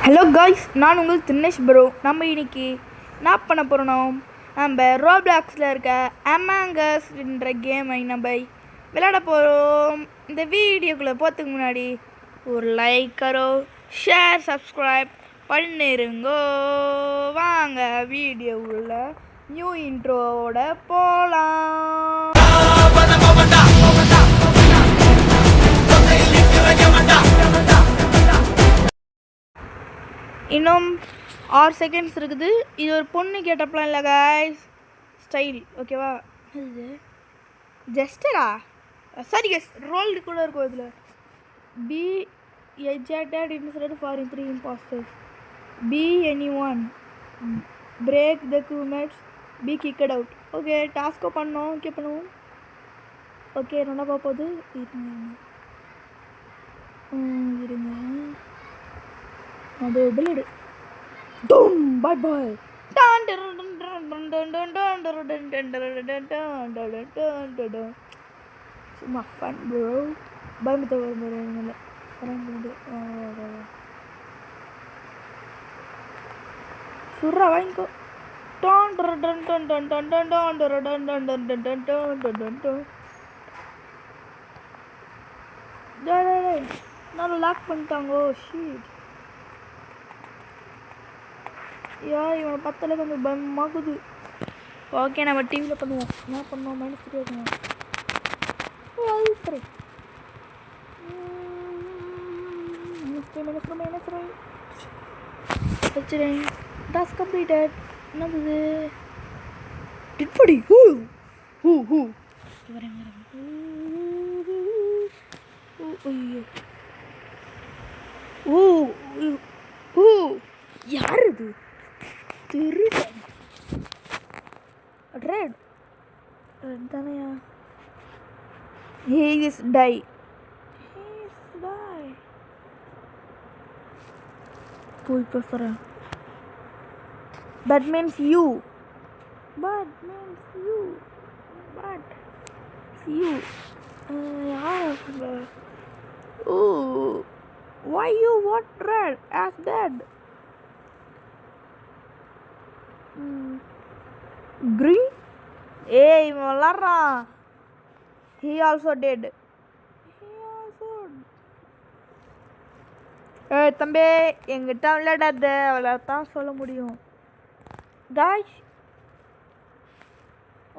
Hello guys, நான் உங்கள் Dinesh bro. நம்ம இன்னைக்கு என்ன பண்ண போகிறோன்னா, நம்ம ரோப்ளாக்ஸில் இருக்க அமாங் அஸ் என்ற கேமை நம்ம விளையாட போகிறோம். இந்த வீடியோக்குள்ளே போகிறதுக்கு முன்னாடி ஒரு லைக் கரோ, ஷேர், சப்ஸ்கிரைப் பண்ணிருங்கோ. வாங்க வீடியோவுள்ள நியூ இன்ட்ரோவோட போகலாம். இன்னும் 6 செகண்ட்ஸ் இருக்குது. இது ஒரு பொண்ணு கேட்டப்பலாம் இல்லை காய்ஸ், ஸ்டைல். ஓகேவா? இது ஜஸ்டரா? சாரி கேஸ், ரோல்டு கூட இருக்கும். இதில் be ejected inside foreign 3 imposters, be any one, break the crewmates, be kicked out. Okay, டாஸ்க்கோ பண்ணோம். ஓகே பண்ணுவோம். ஓகே, நல்லா பார்ப்போது. இருங்க, அது பிளேடு. டூம் பை பை. சும்மா ஃபன் ப்ரோ. பயமத்தை வரல. சுர்ரா வாங்கிக்கோ. நல்லா லாக் பண்ணிட்டாங்கோ. ஷீட். இவனை பத்தல கொஞ்சம் பயமாகுது. ஓகே, நம்ம டிவியில் பண்ணுவோம். என்ன பண்ணுவோம்? மைனஸ் இருக்கணும். Task completed. என்னது டிட்படி? யார் இது? திருடன். ரெட் தானையா? He is die. போய் பேசுகிறேன். That means you. Oh, why you want red as dead? Green? Hey, Malara. He also dead. தம்பி, எங்கிட்ட விளையாடாத, அவ்வளோதான் சொல்ல முடியும். காய்ஸ்,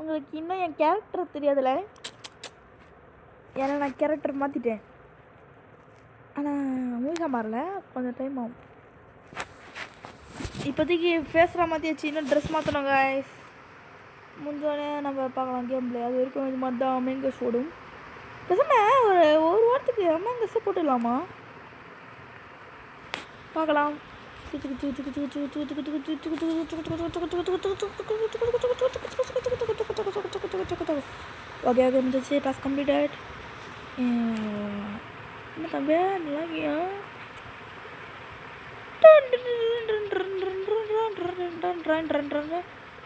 உங்களுக்கு இன்னும் என் கேரக்டர் தெரியாதுல்ல? ஏன்னா நான் கேரக்டர் மாற்றிட்டேன். ஆனால் மூவிஸாக மாறல, கொஞ்சம் டைம் ஆகும். இப்போதைக்கு ஃபேஸ்லாம் மாற்றியாச்சு. இன்னும் ட்ரெஸ் மாற்றணும் காய்ஸ். முடிஞ்சோடனே நம்ம பார்க்கலாம் கேம் பிளே. அது வரைக்கும் இது மாதிரி தான் அமேங்கஸ் ஓடும். பேசாமல் ஒரு வாரத்துக்கு அமேங்கஸை போட்டுடலாமா? பார்க்கலாம். ஓகே, முடிஞ்சிச்சு. Task completed. என்ன தம்பி நல்லாக்கியா?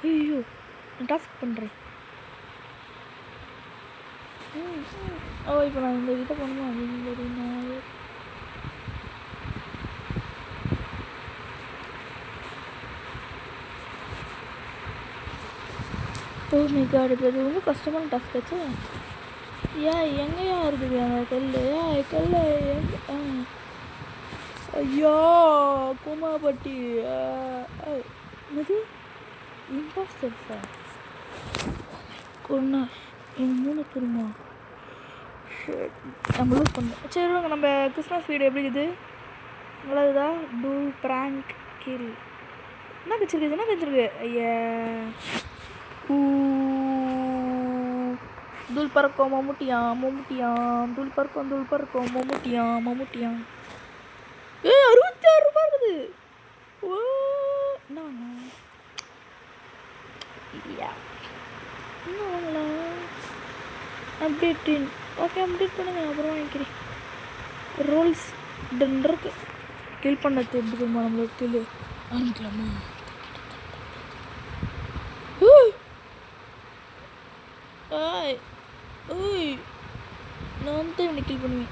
ஐயோ, டாஸ்க் பண்ணுறேன். இப்போ நான் இந்த இதை பண்ணுமா அப்படின்னு ஓ மை காட், இது ரொம்ப கஷ்டமான டாஸ்க் ஆச்சு. எங்கேயா இருக்குது அந்த கல்? கல் எங்க? ஐயோ, குமாபட்டி. என்னது இம்பாஸ்டர்ஸா? கொன்னா என் 3 திரும்ப நம்ம லூஸ் பண்ணோம். சரி வாங்க, நம்ம கிறிஸ்மஸ் வீடியோ எப்படி இருக்குது? நல்லதுதா? டூ ப்ராங்க் கில். என்ன கச்சிருக்கு? ஐயா, தூள் பறக்கும் மம்முட்டியான். தூள் பறக்கும் மம்முட்டியான். 66 ரூபாய் இருக்குது. ஓ, என்ன வாங்கலாம்? என்ன வாங்கலாம்? அப்டேட். ஓகே, அப்டேட் பண்ணுங்க, அப்புறம் வாங்கிக்கிறேன். ரோல்ஸ் டன் இருக்கு. கில் பண்ணது எப்படி தெரியுமா? நம்மளுக்கு கில் ஆரம்பிக்கலாமா? நான் தான் இவனை கில் பண்ணுவேன்.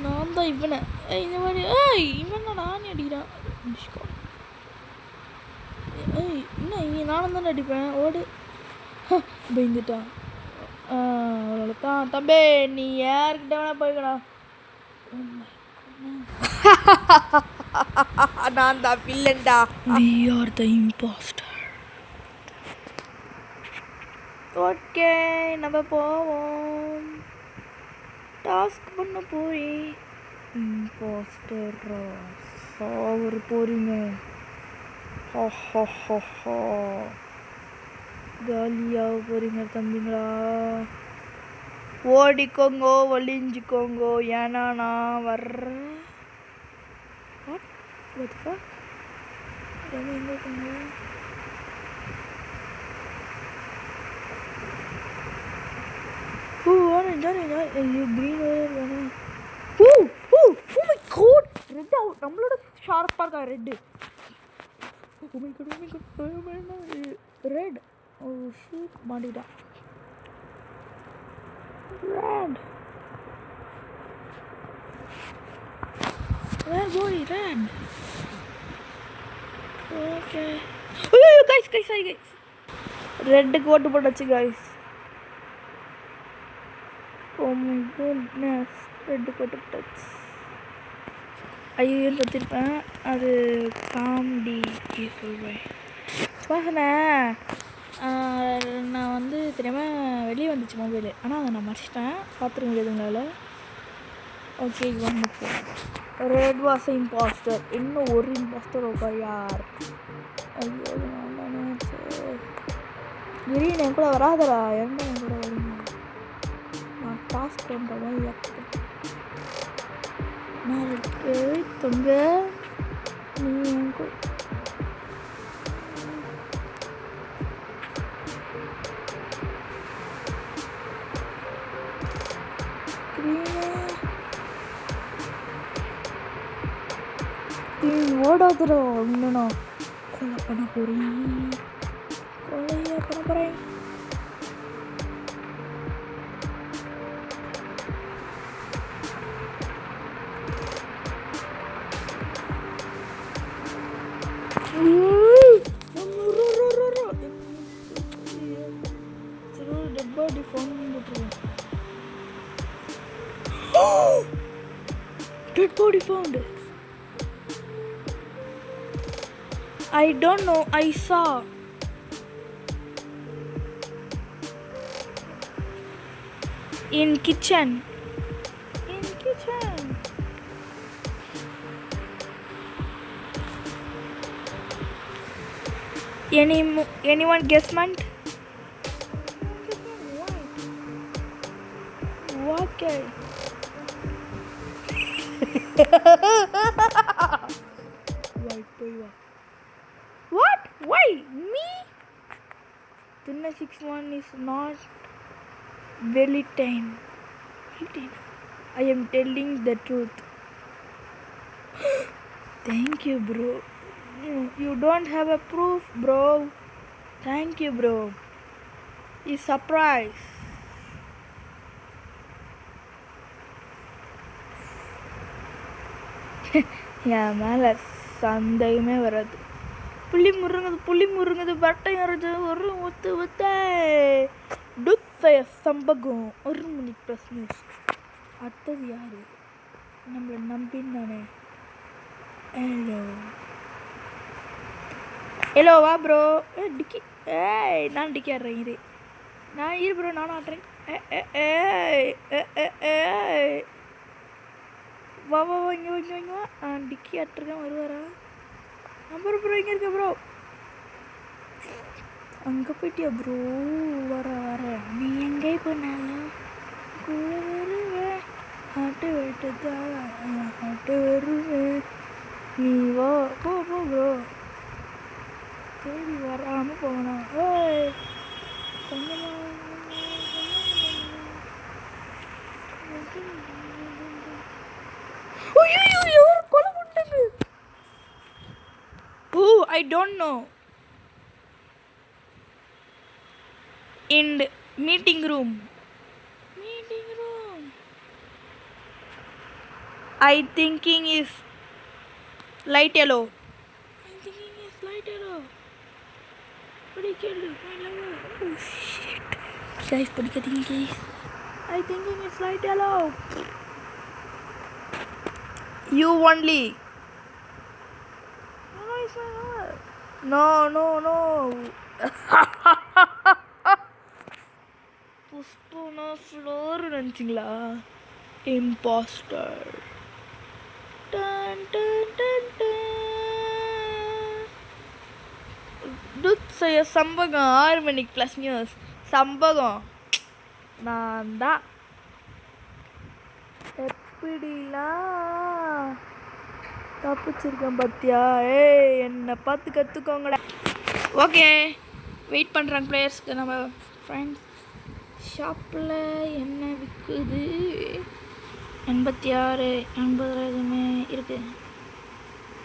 நான் நான் தான் இவனை இந்த மாதிரி இவன் தான் நானே அடிக்கிறான். என்ன இங்கே நானும் தானே அடிப்பேன். ஓடு பயந்துட்டான். அவ்வளோதான் தம்பே, நீ யாருக்கிட்ட வேணா போய்க்கடா. நான் தான் வில்லன்டா. We are the imposter. Okay, நம்ம போவோம். டாஸ்க் பண்ண போய் இம்போஸ்டரா சாவர போறீங்க. காலியாக போறீங்க தம்பிங்களா. ஓடிக்கோங்கோ, ஒளிஞ்சிக்கோங்கோ, ஏன்னா நான் வர்றேன். எங்கே இருக்கோங்க? orange, green வேணும். my god, red out. நம்மளோட ஷார்ப்பா இருக்கா ரெட். ரெட் ஷூட் மாட்டிட்டா. Red where boy red. okay guys ரெட்டுக்கு ஓட்டு போட்டாச்சு guys. oh my goodness, red ஓட்டு போட்டாச்சு. ஐயோ பற்றிருப்பேன். அது காமெடி சொல்வேன். சும்மா சொன்னேன். நான் வந்து தெரியாமல் வெளியே வந்துச்சு மொபைலு. ஆனால் அதை நான் மறைச்சிட்டேன். பார்த்துருக்க முடியாது உங்களால். ஓகே, வந்து ரெட் வாஸ் இம்பாஸ்டர். இன்னும் ஒரு இம்பாஸ்டர் இருக்கா யார்? ஐயோ கிரீன் என் கூட வராதரா. என்ன என் கூட வரீங்க? நான் டாஸ்க் பண்ணுற மாதிரி நான் இருக்கு தொங்க. நீ என் கூட ஓடாதுடா. இன்னும் கொலை பண்ண போறேன். கொலையா பண்ண போறேன். Dead body found. I don't know. I saw. In kitchen. Anyone guessment? What? What? Why? Me? Tunna 61 is not Valentine. I am telling the truth. Thank you, bro. You don't have a proof, bro. Thank you, bro. It's surprise. என் மேலே சந்தேகமே வராது. புள்ளி முருங்குது பட்டை அரைஞ்சு ஒரு ஒத்த டுத்தைய சம்பகம் 1 மணி plus news. அடுத்தது யாரு? நம்மளை நம்பினானே. ஹலோ வா ப்ரோ. டிக்கி நான் டிக்கி ஆடுறேன். இரு ப்ரோ, நானும் ஆடுறேன். வா இங்கே வா. டிக்கி ஆட்டிருக்கேன், வருவாரா? நம்பர் ப்ரோ இங்கே இருக்க ப்ரோ. அங்கே போயிட்டியா ப்ரோ? வர நீ எங்கே போனாலும் கூட வருவேன். ஆட்டு வெட்டுதான் ஆட்டு வருவேன். நீ வா போ ப்ரோ. தேடி வராமல் போகணும். கொஞ்சமாக கொலை பண்ணிட்டாங்க. I don't know. In meeting room. I thinking is light yellow. I thinking is light yellow. படிக்கல oh shit guys படிக்காதீங்க guys. I thinking it's light yellow. You only. No, no, no. புஷ்பனா floor நினச்சிங்களா? Impostor. டன் டன் டன் டன். டுத் செய்ய சம்பகம் 6 மணிக்கு ப்ளஸ் நியூஸ் சம்பகம் நான் தான். எப்படிலாம் தப்பிச்சிருக்கேன் பார்த்தியா? ஏய் என்னை பார்த்து கற்றுக்கோங்கடா. ஓகே வெயிட் பண்ணுறாங்க பிளேயர்ஸ்க்கு. நம்ம ஃப்ரெண்ட்ஸ் ஷாப்பில் என்ன விற்குது? 86 80 எதுவுமே இருக்குது.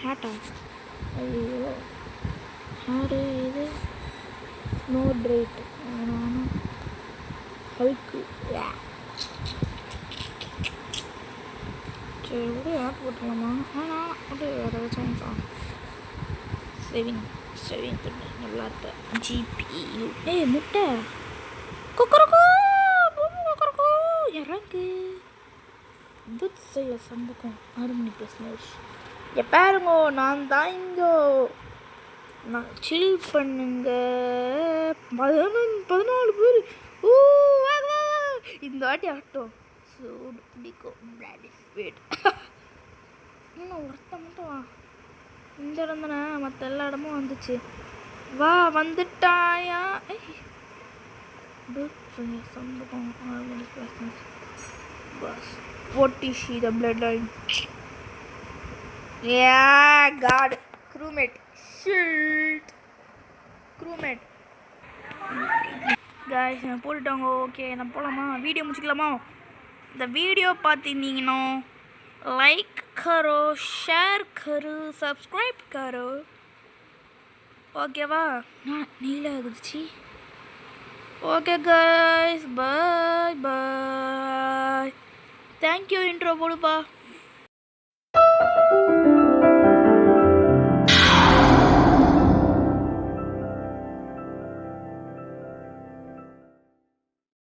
ஹேட்டா ஐயோ ஹேரு இது நோட் ரேட் ஹல்க்கு. சரி விட ஆட் போட்டுடலாமா? ஆனால் விட்டு வேறு ஏதாச்சும் வாங்கிக்கலாம். சேவிங் பண்ணு நல்லா இருக்க. ஜிபியு ஏய் முட்டை கொக்கரக்கோ கொக்கரக்கோ இறங்கு. துத் செய்ய சம்பகம் 6 மணி ப்ளஸ் நியூஸ். பாருங்க நான் தான் இங்கோ. நான் சில் பண்ணுங்க. 14 பேர். ஓ இந்த வாட்டி ஆகட்டும். சூடு பிடிக்கும் பிளாடி ஸ்வீட். இன்னும் ஒருத்த மட்டும் வா. இந்த இடம் தானே, மற்ற எல்லா இடமும் வந்துச்சு. வா வந்துட்டாயா? சம்பவம் 6 மணி bus. What is she the bloodline? Yeah, God. Crewmate. Shit. Crewmate. Guys, நான் போட்டுட்டாங்க. ஓகே நான் போகலாமா? வீடியோ முடிச்சுக்கலாமா? இந்த வீடியோ பார்த்துருந்தீங்கன்னா லைக் करो, शेयर करो, सब्सक्राइब करो. ஓகேவா? நான் நீல ஆகுதுச்சி. Okay guys, bye bye. Thank you intro போடுப்பா.